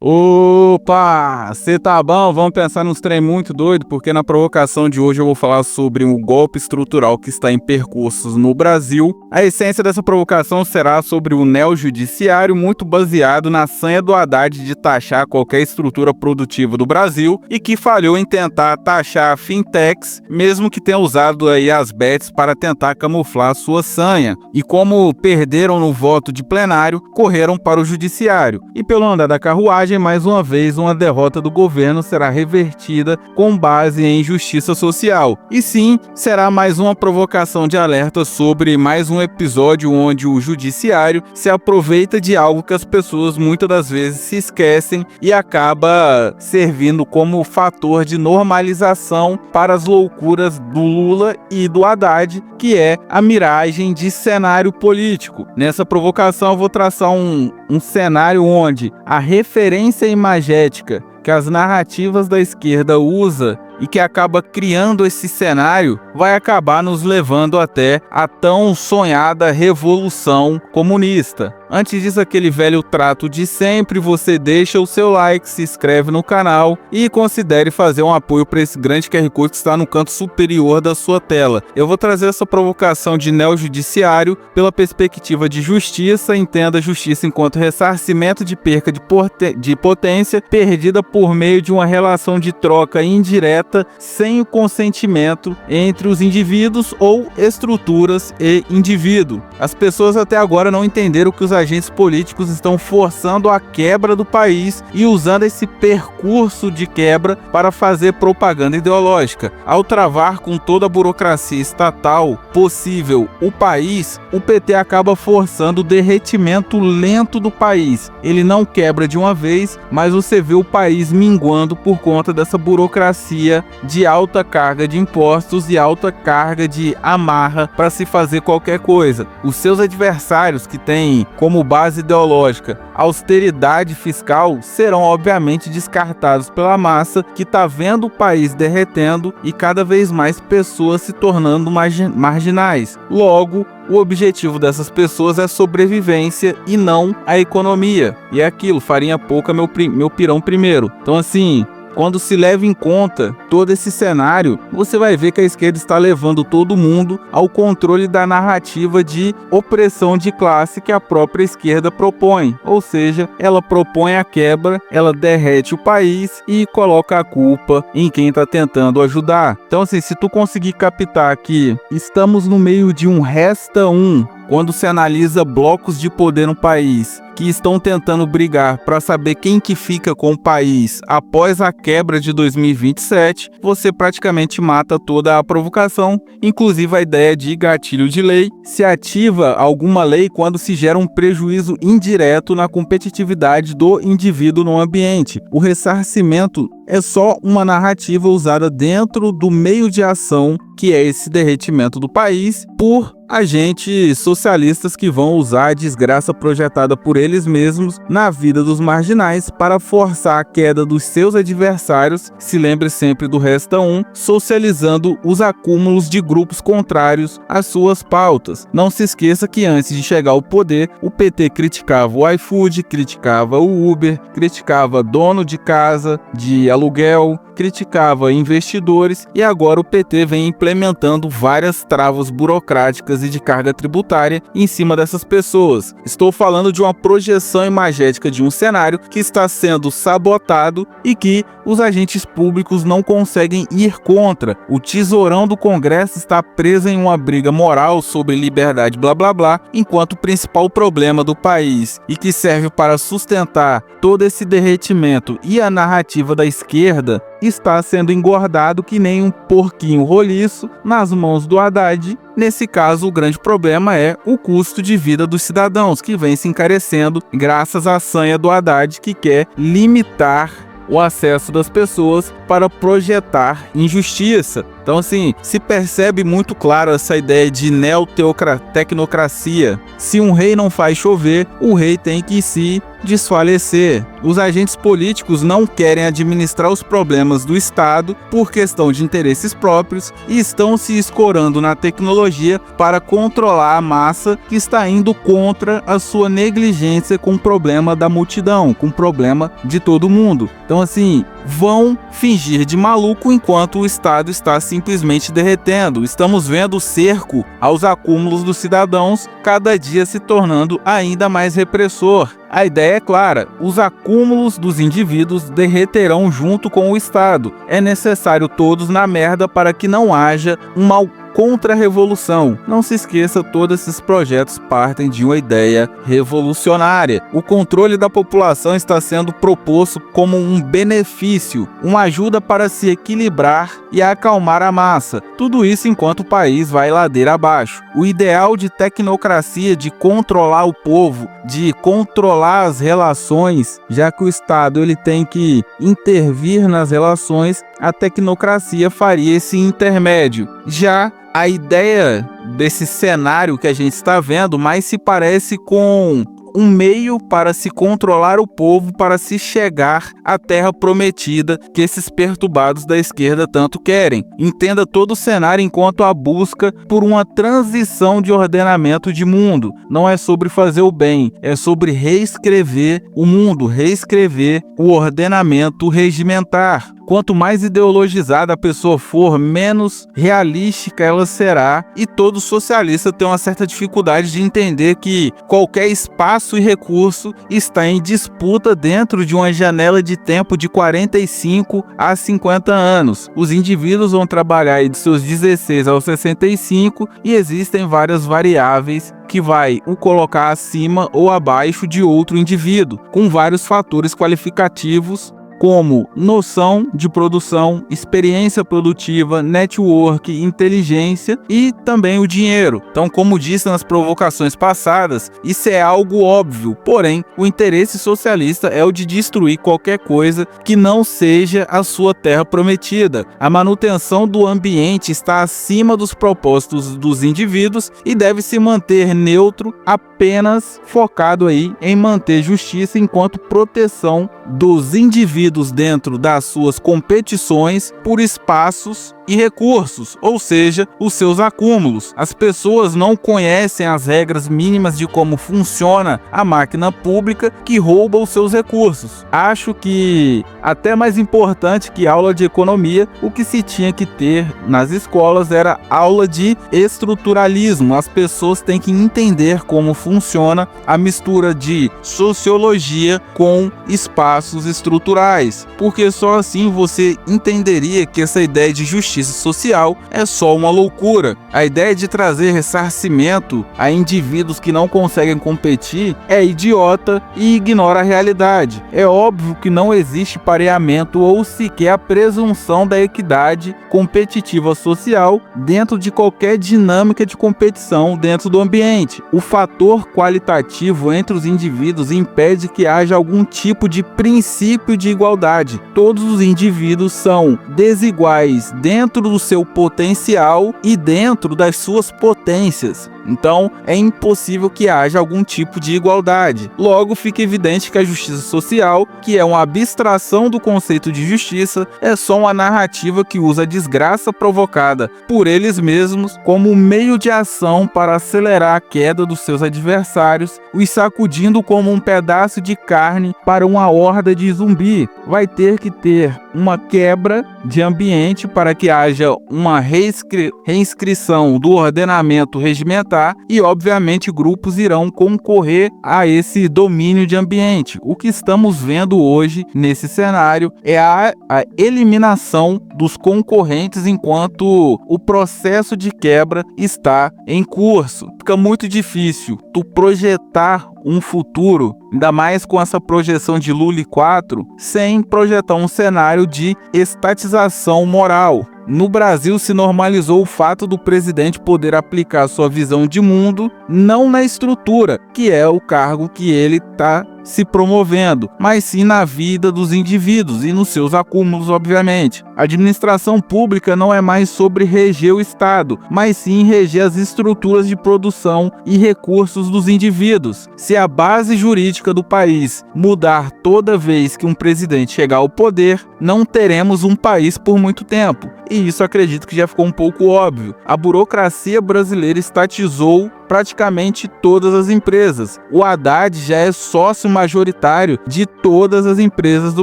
Opa, cê tá bom? Vamos pensar nos trem muito doido, porque na provocação de hoje eu vou falar sobre um golpe estrutural que está em percursos no Brasil. A essência dessa provocação será sobre o neojudiciário, muito baseado na sanha do Haddad de taxar qualquer estrutura produtiva do Brasil e que falhou em tentar taxar fintechs, mesmo que tenha usado aí as bets para tentar camuflar sua sanha. E como perderam no voto de plenário, correram para o judiciário. E pelo andar da carruagem, mais uma vez, uma derrota do governo será revertida com base em justiça social. E sim, será mais uma provocação de alerta sobre mais um episódio onde o judiciário se aproveita de algo que as pessoas muitas das vezes se esquecem e acaba servindo como fator de normalização para as loucuras do Lula e do Haddad, que é a miragem de cenário político. Nessa provocação eu vou traçar um cenário onde a referência imagética que as narrativas da esquerda usa e que acaba criando esse cenário vai acabar nos levando até a tão sonhada revolução comunista. Antes disso, aquele velho trato de sempre, você deixa o seu like, se inscreve no canal e considere fazer um apoio para esse grande QR Code que está no canto superior da sua tela. Eu vou trazer essa provocação de neojudiciário pela perspectiva de justiça. Entenda justiça enquanto ressarcimento de perca de potência perdida por meio de uma relação de troca indireta sem o consentimento entre os indivíduos ou estruturas e indivíduo. As pessoas até agora não entenderam que os agentes políticos estão forçando a quebra do país e usando esse percurso de quebra para fazer propaganda ideológica. Ao travar com toda a burocracia estatal possível o país, o PT acaba forçando o derretimento lento do país. Ele não quebra de uma vez, mas você vê o país minguando por conta dessa burocracia de alta carga de impostos e alta carga de amarra para se fazer qualquer coisa. Os seus adversários que têm como base ideológica austeridade fiscal serão obviamente descartados pela massa que está vendo o país derretendo e cada vez mais pessoas se tornando marginais. Logo, o objetivo dessas pessoas é sobrevivência e não a economia. E é aquilo, farinha pouca, meu pirão primeiro. Então assim, quando se leva em conta todo esse cenário, você vai ver que a esquerda está levando todo mundo ao controle da narrativa de opressão de classe que a própria esquerda propõe. Ou seja, ela propõe a quebra, ela derrete o país e coloca a culpa em quem está tentando ajudar. Então assim, se tu conseguir captar que estamos no meio de um resta um, quando se analisa blocos de poder no país que estão tentando brigar para saber quem que fica com o país após a quebra de 2027, você praticamente mata toda a provocação, inclusive a ideia de gatilho de lei. Se ativa alguma lei quando se gera um prejuízo indireto na competitividade do indivíduo no ambiente. O ressarcimento é só uma narrativa usada dentro do meio de ação, que é esse derretimento do país, por agentes socialistas que vão usar a desgraça projetada por eles mesmos na vida dos marginais para forçar a queda dos seus adversários. Se lembre sempre do Resta 1, socializando os acúmulos de grupos contrários às suas pautas. Não se esqueça que antes de chegar ao poder, o PT criticava o iFood, criticava o Uber, criticava dono de casa, de aluguel, criticava investidores e agora o PT vem implementando várias travas burocráticas e de carga tributária em cima dessas pessoas. Estou falando de uma projeção imagética de um cenário que está sendo sabotado e que os agentes públicos não conseguem ir contra. O tesourão do Congresso está preso em uma briga moral sobre liberdade blá blá blá, enquanto o principal problema do país e que serve para sustentar todo esse derretimento e a narrativa da esquerda está sendo engordado que nem um porquinho roliço nas mãos do Haddad. Nesse caso, o grande problema é o custo de vida dos cidadãos, que vem se encarecendo graças à sanha do Haddad, que quer limitar o acesso das pessoas para projetar injustiça. Então assim, se percebe muito claro essa ideia de neotecnocracia. Se um rei não faz chover, o rei tem que se desfalecer. Os agentes políticos não querem administrar os problemas do Estado por questão de interesses próprios e estão se escorando na tecnologia para controlar a massa que está indo contra a sua negligência com o problema da multidão, com o problema de todo mundo. Então, assim, vão fingir de maluco enquanto o Estado está simplesmente derretendo. Estamos vendo o cerco aos acúmulos dos cidadãos cada dia se tornando ainda mais repressor. A ideia é clara: os acúmulos dos indivíduos derreterão junto com o Estado. É necessário todos na merda para que não haja uma contra-revolução. Não se esqueça, todos esses projetos partem de uma ideia revolucionária. O controle da população está sendo proposto como um benefício, uma ajuda para se equilibrar e acalmar a massa. Tudo isso enquanto o país vai ladeira abaixo. O ideal de tecnocracia, de controlar o povo, de controlar as relações, já que o Estado ele tem que intervir nas relações, a tecnocracia faria esse intermédio. Já a ideia desse cenário que a gente está vendo mais se parece com um meio para se controlar o povo, para se chegar à terra prometida que esses perturbados da esquerda tanto querem. Entenda todo o cenário enquanto a busca por uma transição de ordenamento de mundo. Não é sobre fazer o bem, é sobre reescrever o mundo, reescrever o ordenamento regimentar. Quanto mais ideologizada a pessoa for, menos realística ela será, e todo socialista tem uma certa dificuldade de entender que qualquer espaço e recurso está em disputa dentro de uma janela de tempo de 45 a 50 anos. Os indivíduos vão trabalhar de seus 16 aos 65 e existem várias variáveis que vai o colocar acima ou abaixo de outro indivíduo, com vários fatores qualificativos como noção de produção, experiência produtiva, network, inteligência e também o dinheiro. Então, como disse nas provocações passadas, isso é algo óbvio, porém, o interesse socialista é o de destruir qualquer coisa que não seja a sua terra prometida. A manutenção do ambiente está acima dos propósitos dos indivíduos e deve se manter neutro, apenas focado aí em manter justiça enquanto proteção dos indivíduos dentro das suas competições por espaços e recursos, ou seja, os seus acúmulos. As pessoas não conhecem as regras mínimas de como funciona a máquina pública que rouba os seus recursos. Acho que até mais importante que aula de economia, o que se tinha que ter nas escolas era aula de estruturalismo. As pessoas têm que entender como funciona a mistura de sociologia com espaços estruturais, porque só assim você entenderia que essa ideia de justiça social é só uma loucura. A ideia de trazer ressarcimento a indivíduos que não conseguem competir é idiota e ignora a realidade. É óbvio que não existe pareamento ou sequer a presunção da equidade competitiva social dentro de qualquer dinâmica de competição dentro do ambiente. O fator qualitativo entre os indivíduos impede que haja algum tipo de princípio de igualdade. Todos os indivíduos são desiguais dentro do seu potencial e dentro das suas potências. Então, é impossível que haja algum tipo de igualdade. Logo, fica evidente que a justiça social, que é uma abstração do conceito de justiça, é só uma narrativa que usa a desgraça provocada por eles mesmos como meio de ação para acelerar a queda dos seus adversários, os sacudindo como um pedaço de carne para uma horda de zumbi. Vai ter que ter uma quebra de ambiente para que haja uma reinscrição do ordenamento regimentar e, obviamente, grupos irão concorrer a esse domínio de ambiente. O que estamos vendo hoje nesse cenário é a eliminação dos concorrentes enquanto o processo de quebra está em curso. Fica muito difícil tu projetar um futuro, ainda mais com essa projeção de Lully 4, sem projetar um cenário de estatização moral. No Brasil se normalizou o fato do presidente poder aplicar sua visão de mundo não na estrutura, que é o cargo que ele está se promovendo, mas sim na vida dos indivíduos e nos seus acúmulos, obviamente. A administração pública não é mais sobre reger o Estado, mas sim reger as estruturas de produção e recursos dos indivíduos. Se a base jurídica do país mudar toda vez que um presidente chegar ao poder, não teremos um país por muito tempo. E isso acredito que já ficou um pouco óbvio. A burocracia brasileira estatizou praticamente todas as empresas. O Haddad já é sócio majoritário de todas as empresas do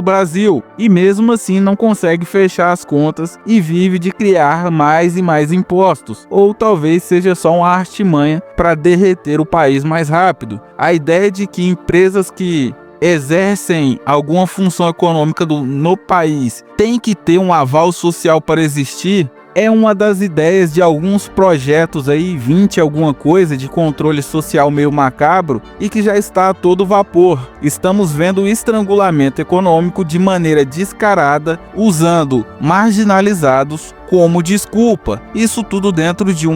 Brasil e mesmo assim não consegue fechar as contas e vive de criar mais e mais impostos, ou talvez seja só uma artimanha para derreter o país mais rápido. A ideia de que empresas que exercem alguma função econômica no país têm que ter um aval social para existir é uma das ideias de alguns projetos aí, 20 alguma coisa, de controle social meio macabro e que já está a todo vapor. Estamos vendo o estrangulamento econômico de maneira descarada, usando marginalizados como desculpa. Isso tudo dentro de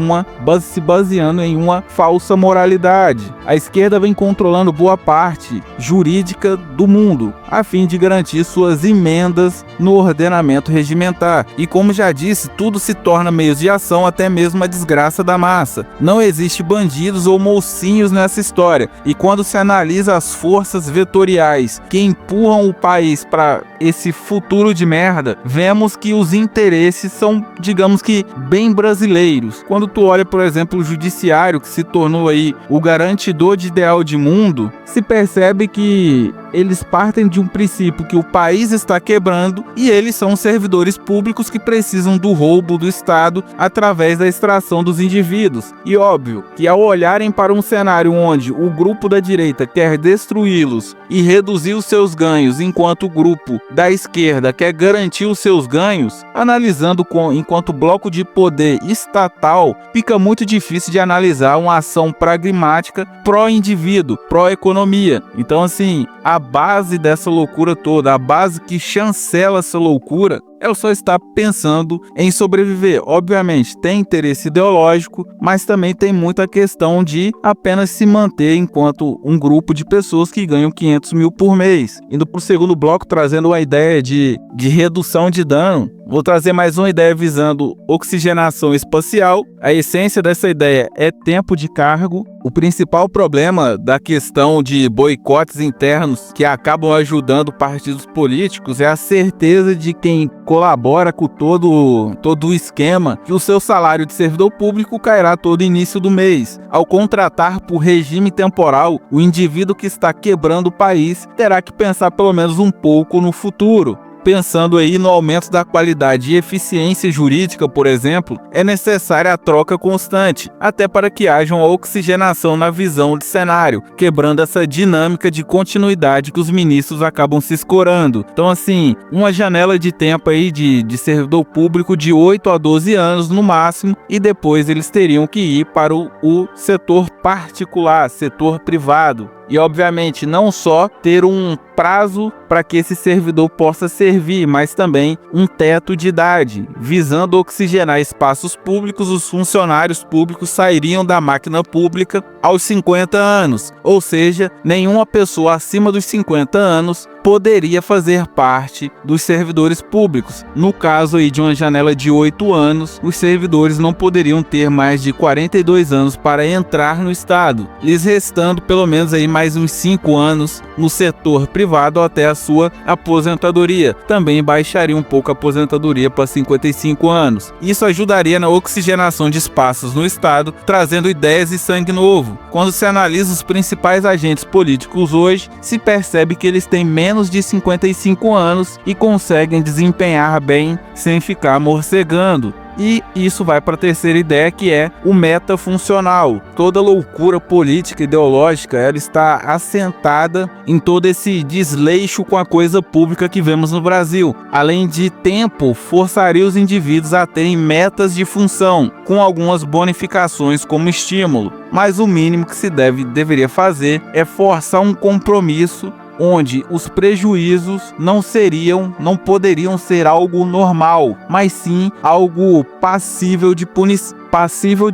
se baseando em uma falsa moralidade. A esquerda vem controlando boa parte jurídica do mundo, a fim de garantir suas emendas no ordenamento regimentar. E como já disse, tudo se torna meios de ação, até mesmo a desgraça da massa. Não existe bandidos ou mocinhos nessa história. E quando se analisa as forças vetoriais que empurram o país para esse futuro de merda, vemos que os interesses são, digamos que, bem brasileiros. Quando tu olha, por exemplo, o judiciário, que se tornou aí o garantidor de ideal de mundo, se percebe que eles partem de um princípio que o país está quebrando e eles são servidores públicos que precisam do roubo do Estado através da extração dos indivíduos. E óbvio que ao olharem para um cenário onde o grupo da direita quer destruí-los e reduzir os seus ganhos, enquanto o grupo da esquerda quer garantir os seus ganhos, analisando enquanto bloco de poder estatal, fica muito difícil de analisar uma ação pragmática pró-indivíduo, pró-economia. Então, assim, a base dessa loucura toda, a base que chancela essa loucura, é só estar pensando em sobreviver. Obviamente tem interesse ideológico, mas também tem muita questão de apenas se manter enquanto um grupo de pessoas que ganham 500 mil por mês. Indo para o segundo bloco, trazendo uma ideia de redução de dano, vou trazer mais uma ideia visando oxigenação espacial. A essência dessa ideia é tempo de cargo. O principal problema da questão de boicotes internos que acabam ajudando partidos políticos é a certeza de quem colabora com todo o esquema que o seu salário de servidor público cairá todo início do mês. Ao contratar por regime temporal, o indivíduo que está quebrando o país terá que pensar pelo menos um pouco no futuro. Pensando aí no aumento da qualidade e eficiência jurídica, por exemplo, é necessária a troca constante, até para que haja uma oxigenação na visão de cenário, quebrando essa dinâmica de continuidade que os ministros acabam se escorando. Então, assim, uma janela de tempo aí de servidor público de 8 a 12 anos no máximo, e depois eles teriam que ir para o setor particular, setor privado. E, obviamente, não só ter um prazo para que esse servidor possa servir, mas também um teto de idade. Visando oxigenar espaços públicos, os funcionários públicos sairiam da máquina pública aos 50 anos. Ou seja, nenhuma pessoa acima dos 50 anos poderia fazer parte dos servidores públicos. No caso aí de uma janela de 8 anos, os servidores não poderiam ter mais de 42 anos para entrar no Estado, lhes restando pelo menos aí mais uns 5 anos no setor privado até a sua aposentadoria. Também baixaria um pouco a aposentadoria para 55 anos. Isso ajudaria na oxigenação de espaços no Estado, trazendo ideias e sangue novo. Quando se analisa os principais agentes políticos hoje, se percebe que eles têm menos de 55 anos e conseguem desempenhar bem sem ficar morcegando. E isso vai para a terceira ideia, que é o metafuncional. Toda loucura política e ideológica, ela está assentada em todo esse desleixo com a coisa pública que vemos no Brasil. Além de tempo, forçaria os indivíduos a terem metas de função, com algumas bonificações como estímulo. Mas o mínimo que se deveria fazer é forçar um compromisso onde os prejuízos não poderiam ser algo normal, mas sim algo passível de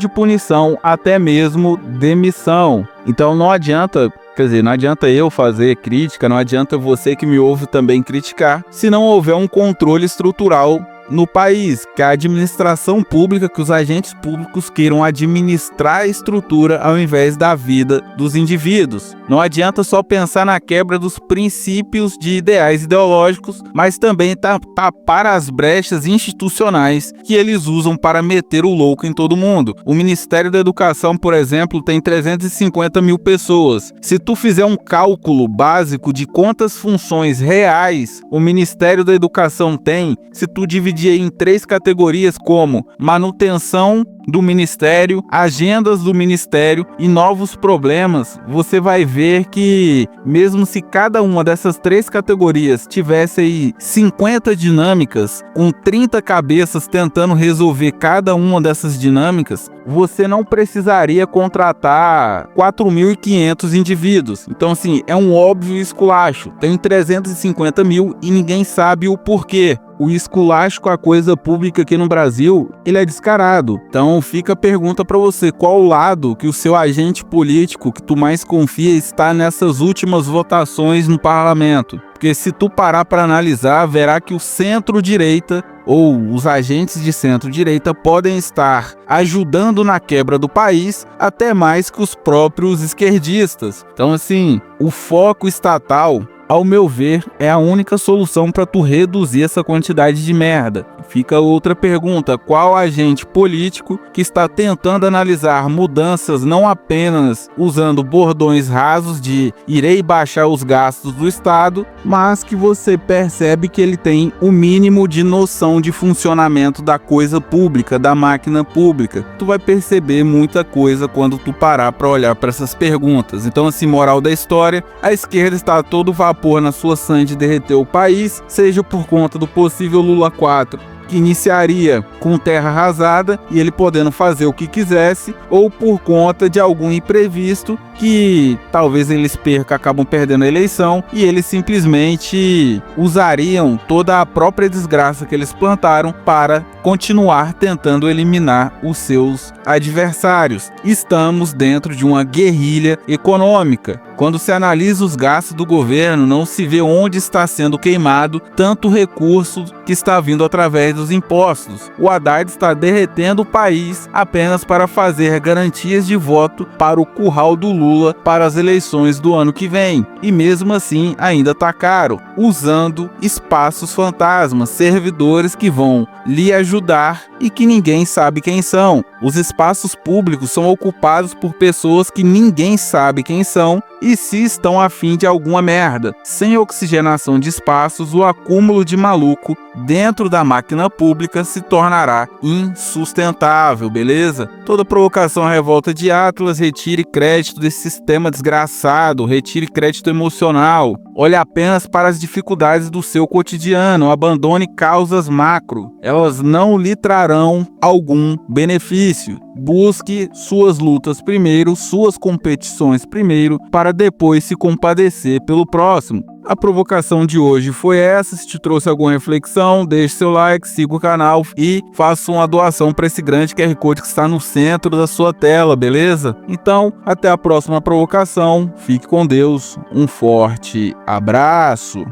punição, até mesmo demissão. Então não adianta Quer dizer, não adianta eu fazer crítica, não adianta você que me ouve também criticar, se não houver um controle estrutural no país, que a administração pública, que os agentes públicos queiram administrar a estrutura ao invés da vida dos indivíduos. Não adianta só pensar na quebra dos princípios de ideais ideológicos, mas também tapar as brechas institucionais que eles usam para meter o louco em todo mundo. O Ministério da Educação, por exemplo, tem 350 mil pessoas. Se tu fizer um cálculo básico de quantas funções reais o Ministério da Educação tem, se tu dividir em 3 categorias como manutenção do Ministério, agendas do Ministério e novos problemas, você vai ver que mesmo se cada uma dessas 3 categorias tivesse aí 50 dinâmicas, com 30 cabeças tentando resolver cada uma dessas dinâmicas, você não precisaria contratar 4.500 indivíduos. Então, assim, é um óbvio esculacho. Tem 350 mil e ninguém sabe o porquê. O esculacho com a coisa pública aqui no Brasil, ele é descarado. Então fica a pergunta para você, qual lado que o seu agente político que tu mais confia está nessas últimas votações no parlamento? Porque se tu parar para analisar, verá que o centro-direita ou os agentes de centro-direita podem estar ajudando na quebra do país até mais que os próprios esquerdistas. Então, assim, o foco estatal, ao meu ver, é a única solução para tu reduzir essa quantidade de merda. Fica outra pergunta, qual agente político que está tentando analisar mudanças não apenas usando bordões rasos de irei baixar os gastos do Estado, mas que você percebe que ele tem o mínimo de noção de funcionamento da coisa pública, da máquina pública. Tu vai perceber muita coisa quando tu parar para olhar para essas perguntas. Então, assim, moral da história, a esquerda está a todo vapor na sua sã de derreter o país, seja por conta do possível Lula 4, que iniciaria com terra arrasada e ele podendo fazer o que quisesse, ou por conta de algum imprevisto que talvez eles acabam perdendo a eleição e eles simplesmente usariam toda a própria desgraça que eles plantaram para continuar tentando eliminar os seus adversários. Estamos dentro de uma guerrilha econômica. Quando se analisa os gastos do governo, não se vê onde está sendo queimado tanto recurso que está vindo através dos impostos. O Haddad está derretendo o país apenas para fazer garantias de voto para o curral do Lula para as eleições do ano que vem. E mesmo assim ainda está caro, usando espaços fantasmas, servidores que vão lhe ajudar e que ninguém sabe quem são. Os espaços públicos são ocupados por pessoas que ninguém sabe quem são e se estão a fim de alguma merda. Sem oxigenação de espaços, o acúmulo de maluco dentro da máquina pública se tornará insustentável, beleza? Toda provocação à revolta de Atlas, retire crédito desse sistema desgraçado, retire crédito emocional, olhe apenas para as dificuldades do seu cotidiano, abandone causas macro, elas não lhe trarão algum benefício. Busque suas lutas primeiro, suas competições primeiro, para depois se compadecer pelo próximo. A provocação de hoje foi essa. Se te trouxe alguma reflexão, deixe seu like, siga o canal e faça uma doação para esse grande QR Code que está no centro da sua tela, beleza? Então, até a próxima provocação. Fique com Deus. Um forte abraço.